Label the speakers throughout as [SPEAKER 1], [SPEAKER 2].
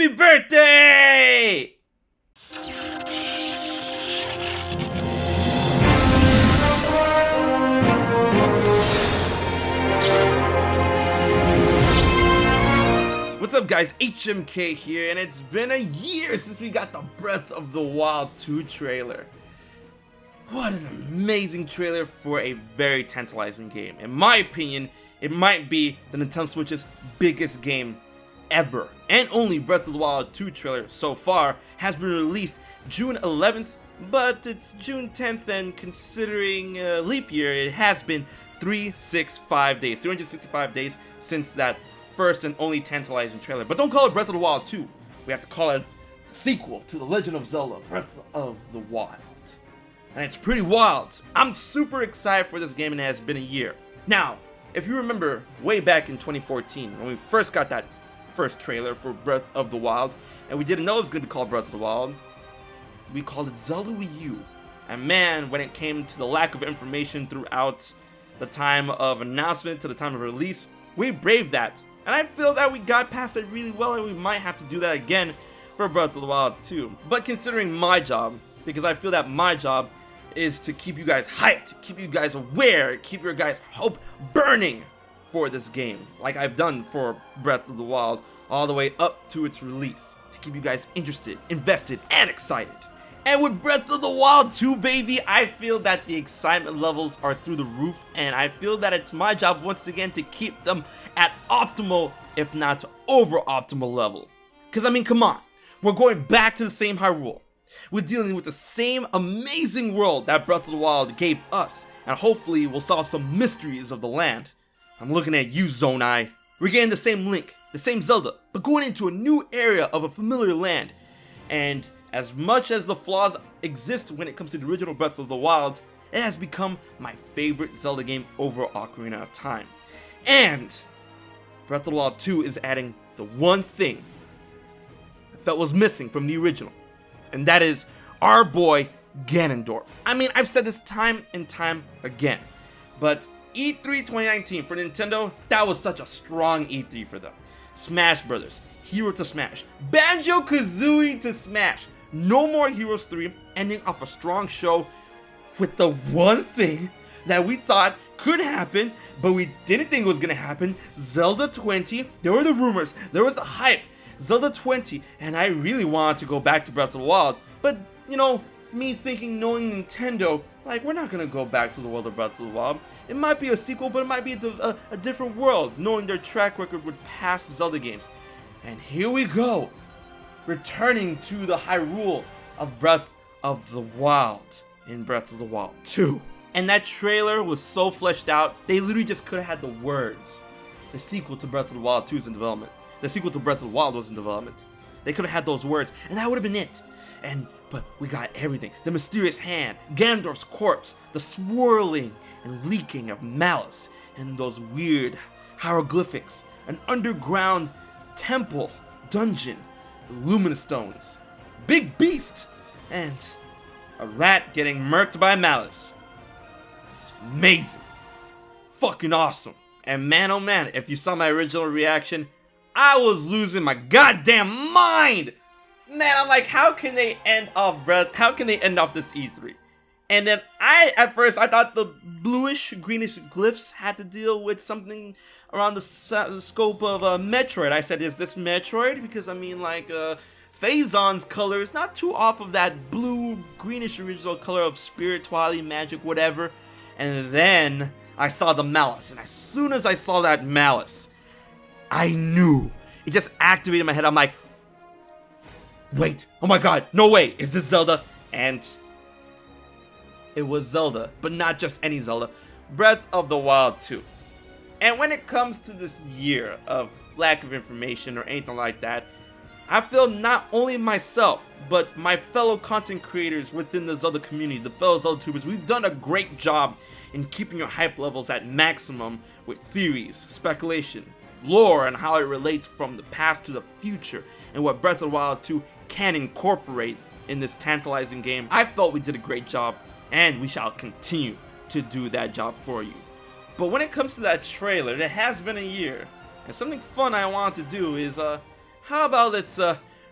[SPEAKER 1] Happy birthday! What's up guys, HMK here, and it's been a year since we got the Breath of the Wild 2 trailer. What an amazing trailer for a very tantalizing game. In my opinion, it might be the Nintendo Switch's biggest game ever. And only Breath of the Wild 2 trailer so far has been released June 11th, but it's June 10th, and considering leap year, it has been 365 days since that first and only tantalizing trailer. But don't call it Breath of the Wild 2. We have to call it the sequel to The Legend of Zelda Breath of the Wild. And it's pretty wild. I'm super excited for this game, and it has been a year. Now, if you remember way back in 2014 when we first got that first trailer for Breath of the Wild, and we didn't know it was going to be called Breath of the Wild, we called it Zelda Wii U. And man, when it came to the lack of information throughout the time of announcement to the time of release, we braved that. And I feel that we got past it really well, and we might have to do that again for Breath of the Wild 2. But considering my job, because I feel that my job is to keep you guys hyped, keep you guys aware, keep your guys' hope burning for this game, like I've done for Breath of the Wild all the way up to its release, to keep you guys interested, invested, and excited. And with Breath of the Wild 2, baby, I feel that the excitement levels are through the roof, and I feel that it's my job once again to keep them at optimal, if not over optimal level. Because I mean, come on, we're going back to the same Hyrule. We're dealing with the same amazing world that Breath of the Wild gave us, and hopefully we'll solve some mysteries of the land. I'm looking at you, Zonai. We're getting the same Link, the same Zelda, but going into a new area of a familiar land. And as much as the flaws exist when it comes to the original Breath of the Wild, it has become my favorite Zelda game over Ocarina of Time. And Breath of the Wild 2 is adding the one thing I felt was missing from the original, and that is our boy Ganondorf. I mean, I've said this time and time again, but E3 2019 for Nintendo, that was such a strong E3 for them. Smash Brothers, Hero to Smash, Banjo-Kazooie to Smash. No more Heroes 3, ending off a strong show with the one thing that we thought could happen, but we didn't think it was gonna happen. Zelda 20, there were the rumors, there was the hype, Zelda 20, and I really wanted to go back to Breath of the Wild, but you know, me thinking, knowing Nintendo, like, we're not gonna go back to the world of Breath of the Wild. It might be a sequel, but it might be a different world, knowing their track record with past Zelda games. And here we go, returning to the Hyrule of Breath of the Wild in Breath of the Wild 2. And that trailer was so fleshed out, they literally just could have had the words. The sequel to Breath of the Wild 2 is in development. The sequel to Breath of the Wild was in development. They could have had those words, and that would have been it. But we got everything. The mysterious hand, Ganondorf's corpse, the swirling and leaking of malice, and those weird hieroglyphics, an underground temple, dungeon, the luminous stones, big beast, and a rat getting murked by malice. It's amazing. Fucking awesome. And man, oh man, if you saw my original reaction, I was losing my goddamn mind. Man, I'm like, how can they end off this E3? And then at first I thought the bluish, greenish glyphs had to deal with something around the scope of Metroid. I said, is this Metroid? Because I mean, like, Phazon's color is not too off of that blue, greenish original color of spirituality, magic, whatever. And then I saw the malice, and as soon as I saw that malice, I knew. It just activated my head. I'm like, wait, oh my god, no way, is this Zelda? And it was Zelda, but not just any Zelda, Breath of the Wild 2. And when it comes to this year of lack of information or anything like that, I feel not only myself, but my fellow content creators within the Zelda community, the fellow Zelda tubers, we've done a great job in keeping your hype levels at maximum with theories, speculation, lore, and how it relates from the past to the future, and what Breath of the Wild 2 can incorporate in this tantalizing game. I felt we did a great job, and we shall continue to do that job for you. But when it comes to that trailer, it has been a year, and something fun I want to do is, how about let's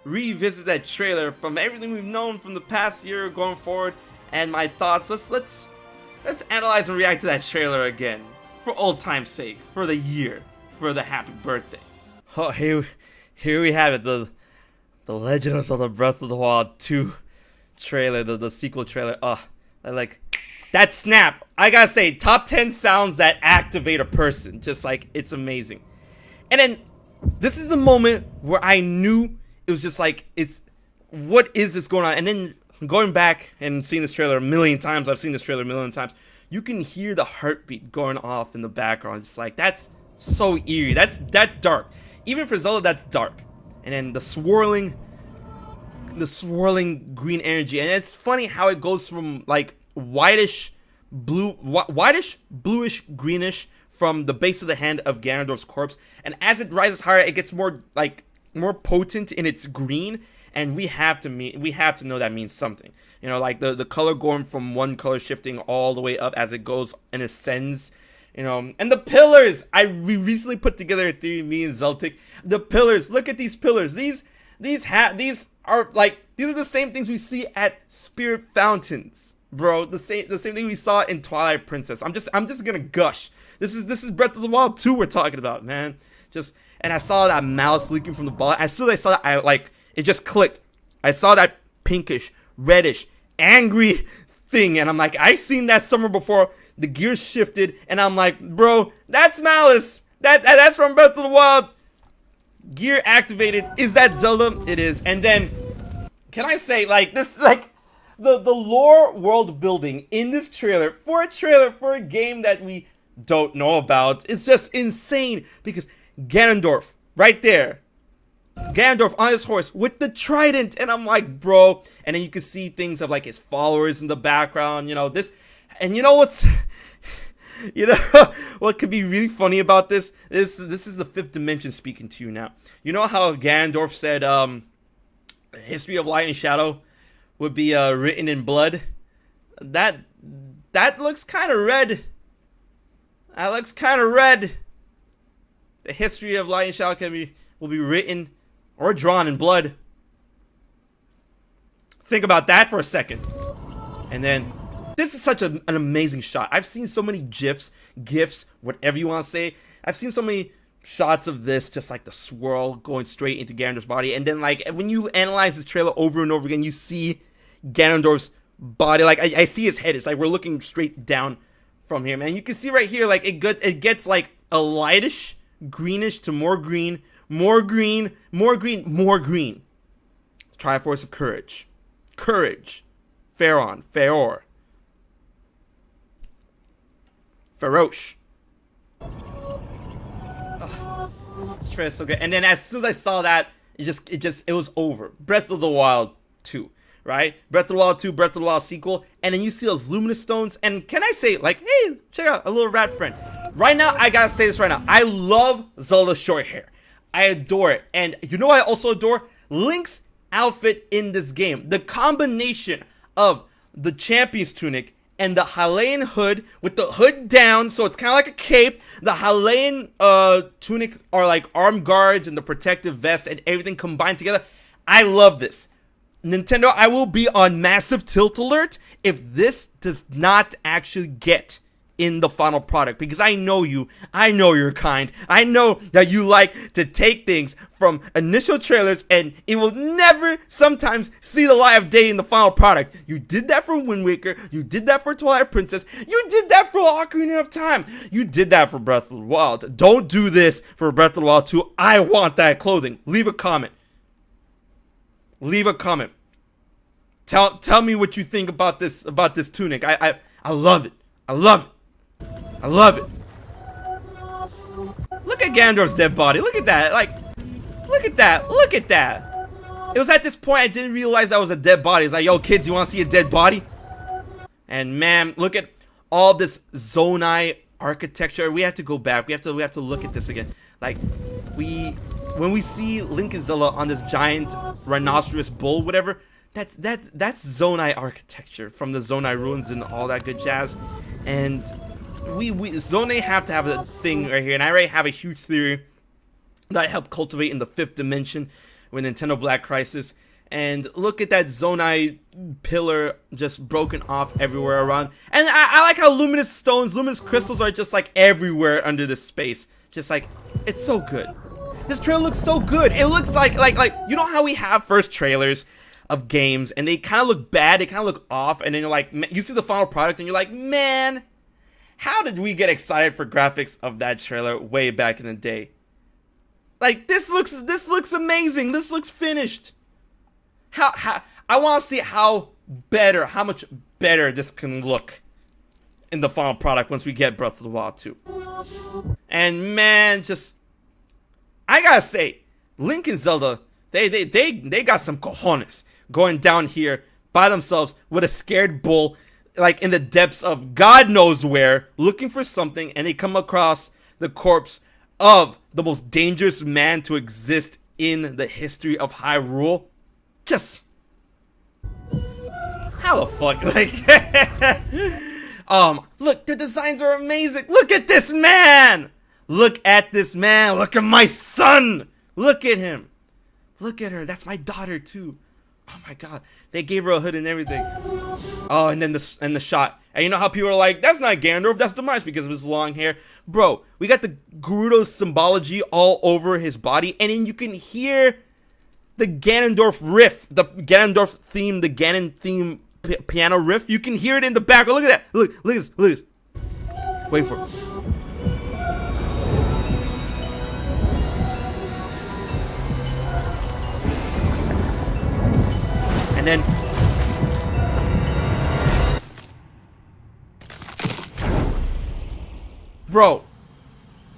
[SPEAKER 1] revisit that trailer from everything we've known from the past year going forward, and my thoughts. Let's analyze and react to that trailer again, for old time's sake, for the year, for the happy birthday. Oh, here we have it, the Legend of Zelda Breath of the Wild 2 trailer, the sequel trailer. I like that snap. I gotta say, top 10 sounds that activate a person. Just like, it's amazing. And then this is the moment where I knew it was just like, what is this going on? And then going back and seeing this trailer a million times, I've seen this trailer a million times, you can hear the heartbeat going off in the background. It's like, that's so eerie. That's dark. Even for Zelda, that's dark. And then the swirling green energy. And it's funny how it goes from like whitish, bluish, greenish from the base of the hand of Ganondorf's corpse. And as it rises higher, it gets more potent in its green. And we have to know that means something. You know, like the color going from one color shifting all the way up as it goes and ascends. You know, and the pillars. We recently put together a theory, me and Zeltic. The pillars. Look at these pillars. These are the same things we see at Spirit Fountains, bro. The same thing we saw in Twilight Princess. I'm just gonna gush. This is Breath of the Wild 2 we're talking about, man. And I saw that malice leaking from the ball. As soon as I saw that, it just clicked. I saw that pinkish, reddish, angry thing, and I'm like, I've seen that somewhere before. The gears shifted, and I'm like, bro, that's malice. That's from Breath of the Wild. Gear activated. Is that Zelda? It is. And then, can I say, the lore world building in this trailer for a game that we don't know about is just insane. Because Ganondorf, right there. Ganondorf on his horse with the trident, and I'm like, bro. And then you can see things of like his followers in the background, you know, this. And you know what's, you know, what could be really funny about this? This is the fifth dimension speaking to you now. You know how Ganondorf said, history of light and shadow would be written in blood? That looks kind of red. That looks kind of red. The history of light and shadow will be written or drawn in blood. Think about that for a second. And then, this is such an amazing shot. I've seen so many GIFs, whatever you want to say. I've seen so many shots of this, just like the swirl going straight into Ganondorf's body. And then, like, when you analyze this trailer over and over again, you see Ganondorf's body. Like, I see his head. It's like we're looking straight down from here, man. You can see right here, like, it gets, like, a lightish, greenish to more green, more green, more green, more green. Triforce of Courage. Courage. Feron. Feor. Feroche. This trailer is so good. And then as soon as I saw that, it was over. Breath of the Wild 2, right? Breath of the Wild 2, Breath of the Wild sequel. And then you see those luminous stones. And can I say, like, hey, check out a little rat friend. Right now, I gotta say this right now. I love Zelda's short hair. I adore it. And you know what I also adore? Link's outfit in this game. The combination of the champion's tunic and the Hylian hood with the hood down, so it's kind of like a cape. The Hylian tunic are like armed guards and the protective vest and everything combined together. I love this. Nintendo, I will be on massive tilt alert if this does not actually get in the final product, because I know you, I know you're kind, I know that you like to take things from initial trailers and it will never sometimes see the light of day in the final product. You did that for Wind Waker, you did that for Twilight Princess, you did that for Ocarina of Time, you did that for Breath of the Wild. Don't do this for Breath of the Wild 2. I want that clothing. Leave a comment. Leave a comment. Tell me what you think about this tunic. I love it. I love it. I love it. Look at Ganondorf's dead body. Look at that. Like, look at that. Look at that. It was at this point I didn't realize that was a dead body. It's like, yo, kids, you want to see a dead body? And man, look at all this Zonai architecture. We have to go back. We have to look at this again. Like, when we see Link and Zelda on this giant rhinoceros bull, whatever, that's Zonai architecture from the Zonai ruins and all that good jazz. And Zonai have to have a thing right here, and I already have a huge theory that I helped cultivate in the fifth dimension, with Nintendo Black Crisis. And look at that Zonai pillar just broken off everywhere around. And I like how luminous stones, luminous crystals are just like everywhere under this space. Just like, it's so good. This trailer looks so good. It looks like you know how we have first trailers of games and they kind of look bad, they kind of look off, and then you're like, you see the final product and you're like, man, how did we get excited for graphics of that trailer way back in the day? Like, this looks amazing. This looks finished. How I want to see how much better this can look in the final product once we get Breath of the Wild 2. And man, just I gotta say, Link and Zelda, they got some cojones going down here by themselves with a scared bull, like in the depths of God knows where, looking for something, and they come across the corpse of the most dangerous man to exist in the history of Hyrule. Just how the fuck, like look, the designs are amazing. Look at this man. Look at this man. Look at my son. Look at him. Look at her. That's my daughter too. Oh my god. They gave her a hood and everything. Oh, and then the shot. And you know how people are like, that's not Ganondorf, that's Demise because of his long hair. Bro, we got the Gerudo symbology all over his body, and then you can hear the Ganondorf riff, the Ganondorf theme, the Ganon theme piano riff. You can hear it in the background. Look at that. Look at this. Look at this. Wait for it. And then bro,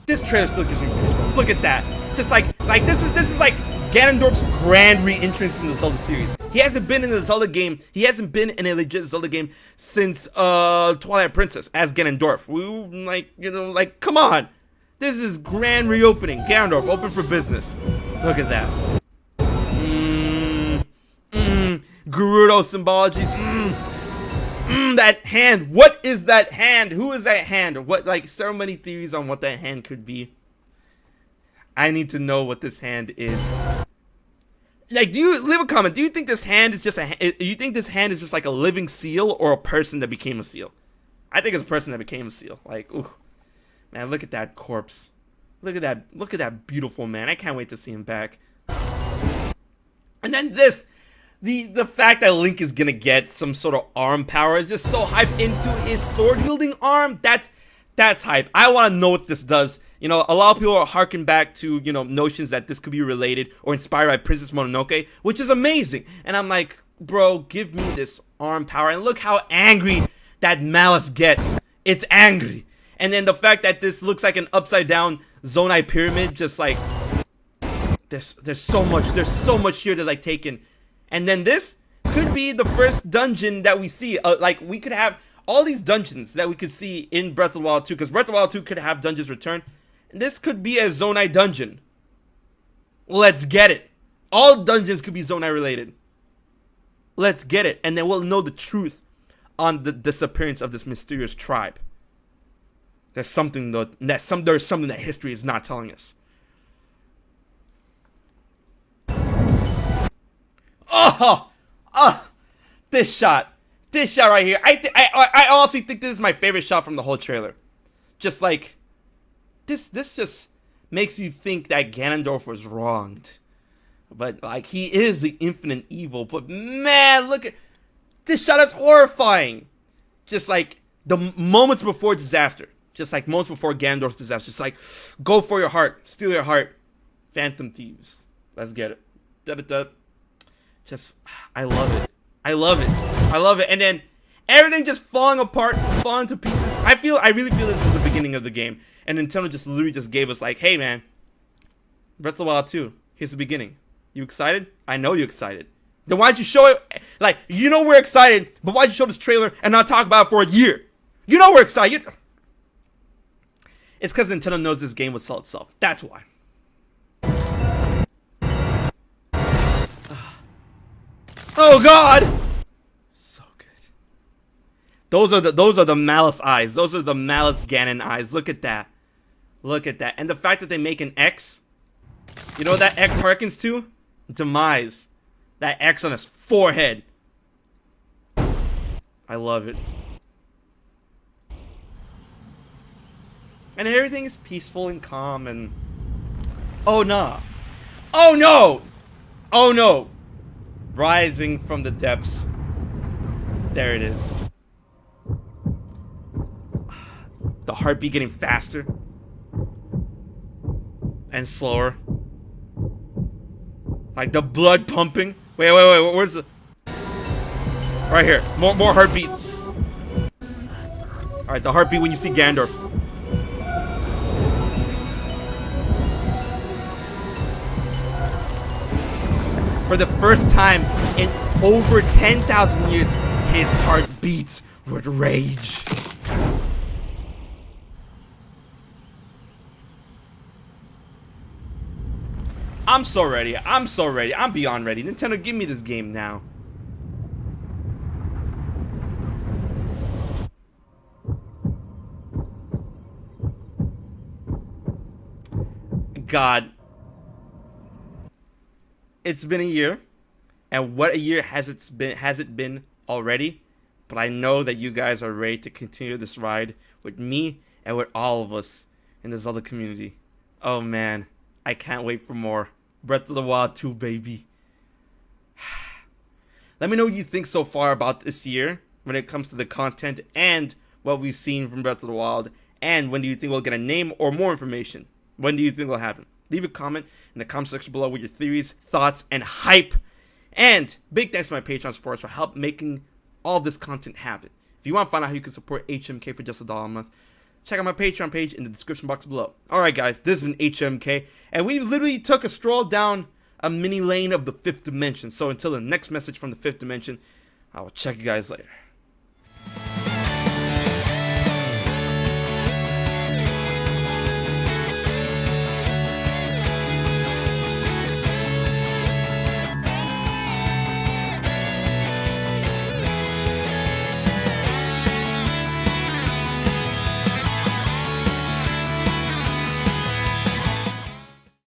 [SPEAKER 1] this trailer still gives me goosebumps. Look at that. Just like this is like Ganondorf's grand re-entrance in the Zelda series. He hasn't been in the Zelda game. He hasn't been in a legit Zelda game since Twilight Princess as Ganondorf. Like come on. This is grand reopening. Ganondorf open for business. Look at that. Gerudo symbology. That hand. What is that hand? Who is that hand? What, like, so many theories on what that hand could be. I need to know what this hand is. Like, do you leave a comment? Do you think this hand is just like a living seal or a person that became a seal? I think it's a person that became a seal. Like, ooh, man, look at that corpse. Look at that beautiful man. I can't wait to see him back. And then this. The fact that Link is gonna get some sort of arm power is just so hype into his sword wielding arm. That's hype. I want to know what this does. You know, a lot of people are harking back to, you know, notions that this could be related or inspired by Princess Mononoke, which is amazing. And I'm like, bro, give me this arm power. And look how angry that Malice gets. It's angry. And then the fact that this looks like an upside down Zonai pyramid, just like there's so much here to like take in. And then this could be the first dungeon that we see. Like, we could have all these dungeons that we could see in Breath of the Wild 2. Because Breath of the Wild 2 could have dungeons return. And this could be a Zonai dungeon. Let's get it. All dungeons could be Zonai related. Let's get it. And then we'll know the truth on the disappearance of this mysterious tribe. There's something that history is not telling us. This shot right here. I honestly think this is my favorite shot from the whole trailer. Just like this just makes you think that Ganondorf was wronged, but like he is the infinite evil. But man, look at this shot. Is horrifying. Just like the moments before disaster. Just like moments before Ganondorf's disaster. Just like, go for your heart, steal your heart, Phantom Thieves. Let's get it. Da-da-da. Just, I love it. I love it. And then everything just falling apart, falling to pieces. I really feel this is the beginning of the game. And Nintendo just literally just gave us like, hey man, Breath of the Wild 2, here's the beginning. You excited? I know you're excited. Then why'd you show it? Like, you know we're excited, but why'd you show this trailer and not talk about it for a year? You know we're excited. It's because Nintendo knows this game would sell itself. That's why. Oh god! So good. Those are the Malice eyes. Those are the Malice Ganon eyes. Look at that. Look at that. And the fact that they make an X. You know what that X harkens to? demise. That X on his forehead. I love it. And everything is peaceful and calm and... Oh no! Oh no! Oh no! Rising from the depths. There it is. The heartbeat getting faster. And slower. Like the blood pumping. Wait, where's the... Right here. More heartbeats. Alright, the heartbeat when you see Gandalf. For the first time in over 10,000 years, his heart beats with rage. I'm so ready. I'm so ready. I'm beyond ready. Nintendo, give me this game now. God. It's been a year. And what a year has it been already? But I know that you guys are ready to continue this ride with me and with all of us in the Zelda community. Oh man, I can't wait for more. Breath of the Wild 2, baby. Let me know what you think so far about this year when it comes to the content and what we've seen from Breath of the Wild. And when do you think we'll get a name or more information? When do you think will happen? Leave a comment in the comment section below with your theories, thoughts, and hype. And big thanks to my Patreon supporters for help making all this content happen. If you want to find out how you can support HMK for just $1 a month, check out my Patreon page in the description box below. Alright guys, this has been HMK, and we literally took a stroll down a mini lane of the 5th dimension. So until the next message from the 5th dimension, I will check you guys later.